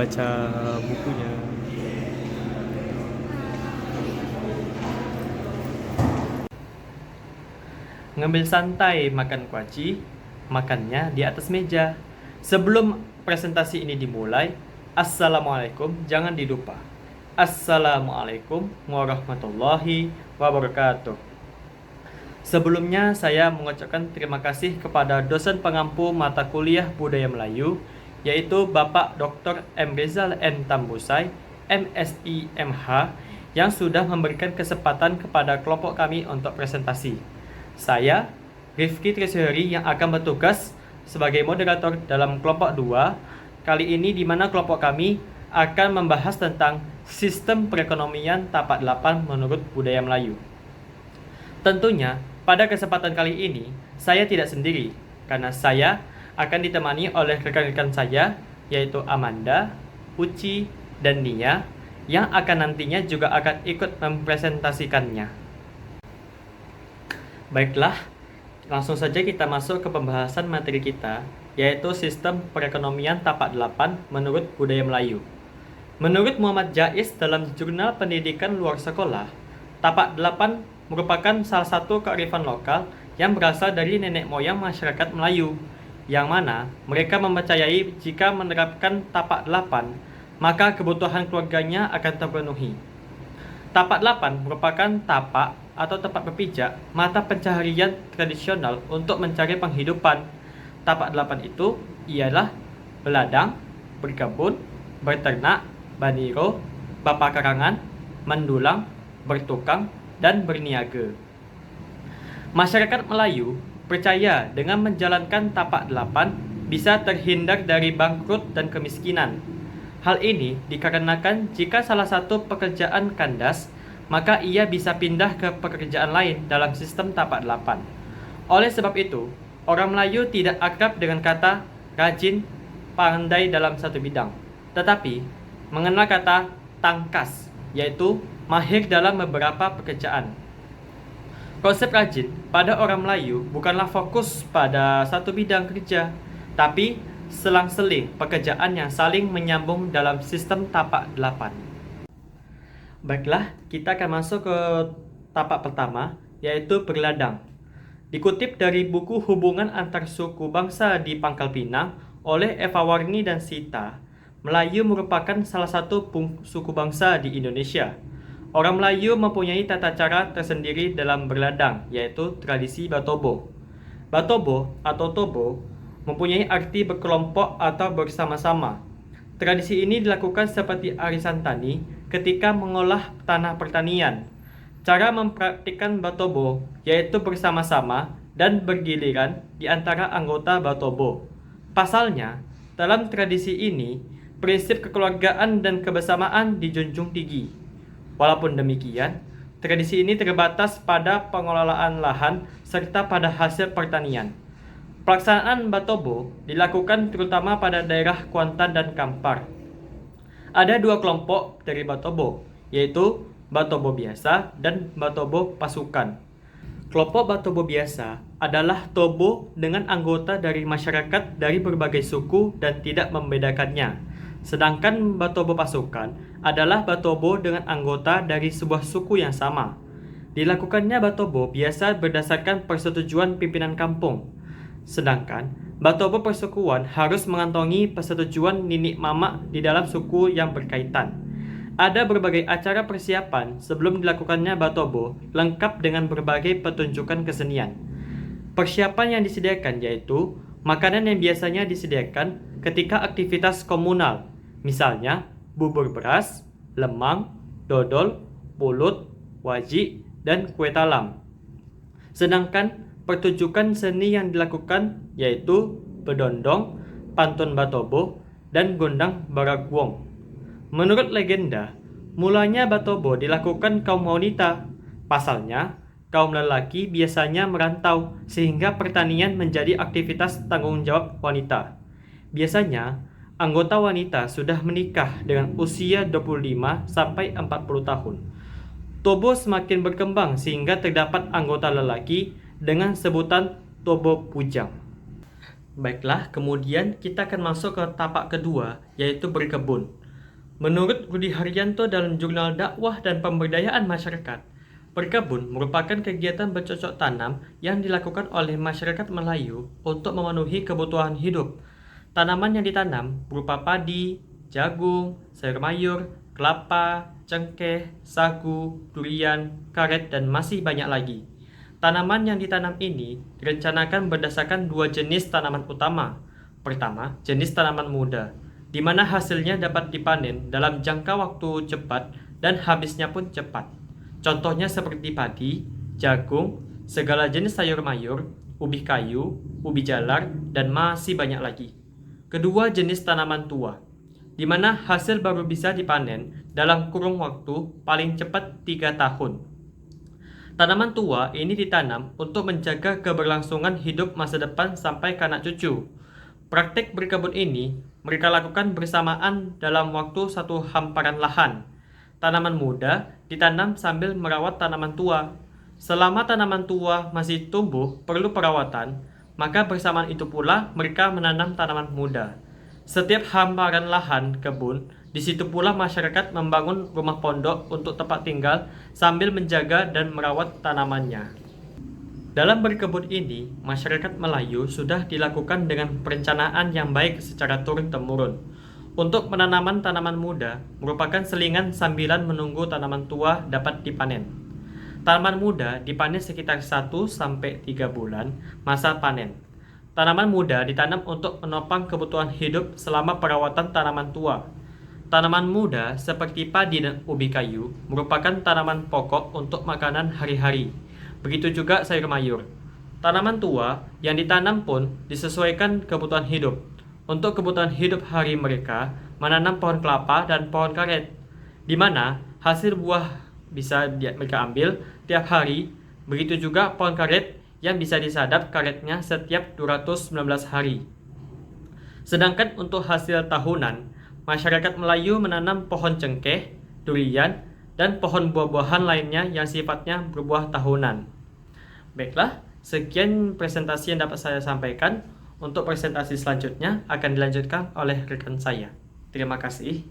baca bukunya. Ngambil santai makan kuaci, makannya di atas meja. Sebelum presentasi ini dimulai, Assalamualaikum jangan dilupa. Assalamualaikum warahmatullahi wabarakatuh. Sebelumnya saya mengucapkan terima kasih kepada dosen pengampu mata kuliah Budaya Melayu, yaitu Bapak Dr. M. Rizal M. Tambusai, MSI MH, yang sudah memberikan kesempatan kepada kelompok kami untuk presentasi. Saya, Rifki Trisihari, yang akan bertugas sebagai moderator dalam kelompok 2, kali ini di mana kelompok kami akan membahas tentang sistem perekonomian tapak 8 menurut budaya Melayu. Tentunya, pada kesempatan kali ini, saya tidak sendiri, karena saya akan ditemani oleh rekan-rekan saya, yaitu Amanda, Uci, dan Nia, yang akan nantinya juga akan ikut mempresentasikannya. Baiklah, langsung saja kita masuk ke pembahasan materi kita, yaitu sistem perekonomian tapak 8 menurut budaya Melayu. Menurut Muhammad Jais dalam Jurnal Pendidikan Luar Sekolah, tapak 8 merupakan salah satu kearifan lokal yang berasal dari nenek moyang masyarakat Melayu, yang mana mereka mempercayai jika menerapkan tapak 8, maka kebutuhan keluarganya akan terpenuhi. Tapak 8 merupakan tapak atau tempat berpijak mata pencaharian tradisional untuk mencari penghidupan. Tapak 8 itu ialah beladang, berkebun, berternak, baniro, bapakarangan, mendulang, bertukang, dan berniaga. Masyarakat Melayu percaya dengan menjalankan tapak 8 bisa terhindar dari bangkrut dan kemiskinan. Hal ini dikarenakan jika salah satu pekerjaan kandas, maka ia bisa pindah ke pekerjaan lain dalam sistem tapak 8. Oleh sebab itu, orang Melayu tidak akrab dengan kata rajin, pandai dalam satu bidang, tetapi mengenal kata tangkas, yaitu mahir dalam beberapa pekerjaan. Konsep rajin pada orang Melayu bukanlah fokus pada satu bidang kerja, tapi selang-seling pekerjaan yang saling menyambung dalam sistem tapak 8. Baiklah, kita akan masuk ke tapak pertama, yaitu berladang. Dikutip dari buku Hubungan Antar Suku Bangsa di Pangkal Pinang oleh Eva Warni dan Sita, Melayu merupakan salah satu suku bangsa di Indonesia. Orang Melayu mempunyai tata cara tersendiri dalam berladang, yaitu tradisi batobo. Batobo atau tobo mempunyai arti berkelompok atau bersama-sama. Tradisi ini dilakukan seperti arisan tani ketika mengolah tanah pertanian. Cara mempraktikkan batobo yaitu bersama-sama dan bergiliran di antara anggota batobo. Pasalnya, dalam tradisi ini, prinsip kekeluargaan dan kebersamaan dijunjung tinggi. Walaupun demikian, tradisi ini terbatas pada pengelolaan lahan serta pada hasil pertanian. Pelaksanaan batobo dilakukan terutama pada daerah Kuantan dan Kampar. Ada dua kelompok dari batobo, yaitu batobo biasa dan batobo pasukan. Kelompok batobo biasa adalah tobo dengan anggota dari masyarakat dari berbagai suku dan tidak membedakannya. Sedangkan batobo pasukan adalah batobo dengan anggota dari sebuah suku yang sama. Dilakukannya batobo biasa berdasarkan persetujuan pimpinan kampung. Sedangkan batobo persukuan harus mengantongi persetujuan ninik mamak di dalam suku yang berkaitan. Ada berbagai acara persiapan sebelum dilakukannya batobo, lengkap dengan berbagai pertunjukan kesenian. Persiapan yang disediakan yaitu makanan yang biasanya disediakan ketika aktivitas komunal, misalnya bubur beras, lemang, dodol, pulut, wajik, dan kue talam. Sedangkan pertunjukan seni yang dilakukan yaitu bedondong, pantun batobo, dan gondang baraguong. Menurut legenda, mulanya batobo dilakukan kaum wanita. Pasalnya, kaum lelaki biasanya merantau sehingga pertanian menjadi aktivitas tanggung jawab wanita. Biasanya, anggota wanita sudah menikah dengan usia 25 sampai 40 tahun. Tobo semakin berkembang sehingga terdapat anggota lelaki dengan sebutan tobo pujang. Baiklah, kemudian kita akan masuk ke tapak kedua, yaitu berkebun. Menurut Rudi Haryanto dalam Jurnal Dakwah dan Pemberdayaan Masyarakat, berkebun merupakan kegiatan bercocok tanam yang dilakukan oleh masyarakat Melayu untuk memenuhi kebutuhan hidup. Tanaman yang ditanam berupa padi, jagung, sayur mayur, kelapa, cengkeh, sagu, durian, karet, dan masih banyak lagi. Tanaman yang ditanam ini direncanakan berdasarkan dua jenis tanaman utama. Pertama, jenis tanaman muda, di mana hasilnya dapat dipanen dalam jangka waktu cepat dan habisnya pun cepat. Contohnya seperti padi, jagung, segala jenis sayur mayur, ubi kayu, ubi jalar, dan masih banyak lagi. Kedua, jenis tanaman tua, di mana hasil baru bisa dipanen dalam kurun waktu paling cepat 3 tahun. Tanaman tua ini ditanam untuk menjaga keberlangsungan hidup masa depan sampai ke anak cucu. Praktik berkebun ini mereka lakukan bersamaan dalam waktu satu hamparan lahan. Tanaman muda ditanam sambil merawat tanaman tua. Selama tanaman tua masih tumbuh perlu perawatan, maka bersamaan itu pula mereka menanam tanaman muda. Setiap hamparan lahan kebun, di situ pula masyarakat membangun rumah pondok untuk tempat tinggal sambil menjaga dan merawat tanamannya. Dalam berkebun ini, masyarakat Melayu sudah dilakukan dengan perencanaan yang baik secara turun-temurun. Untuk penanaman tanaman muda merupakan selingan sambilan menunggu tanaman tua dapat dipanen. Tanaman muda dipanen sekitar 1-3 bulan masa panen. Tanaman muda ditanam untuk menopang kebutuhan hidup selama perawatan tanaman tua. Tanaman muda seperti padi dan ubi kayu merupakan tanaman pokok untuk makanan hari-hari. Begitu juga sayur mayur. Tanaman tua yang ditanam pun disesuaikan kebutuhan hidup. Untuk kebutuhan hidup hari mereka, menanam pohon kelapa dan pohon karet, di mana hasil buah bisa mereka ambil tiap hari. Begitu juga pohon karet yang bisa disadap karetnya setiap 219 hari. Sedangkan untuk hasil tahunan, masyarakat Melayu menanam pohon cengkeh, durian, dan pohon buah-buahan lainnya yang sifatnya berbuah tahunan. Baiklah, sekian presentasi yang dapat saya sampaikan. Untuk presentasi selanjutnya akan dilanjutkan oleh rekan saya. Terima kasih.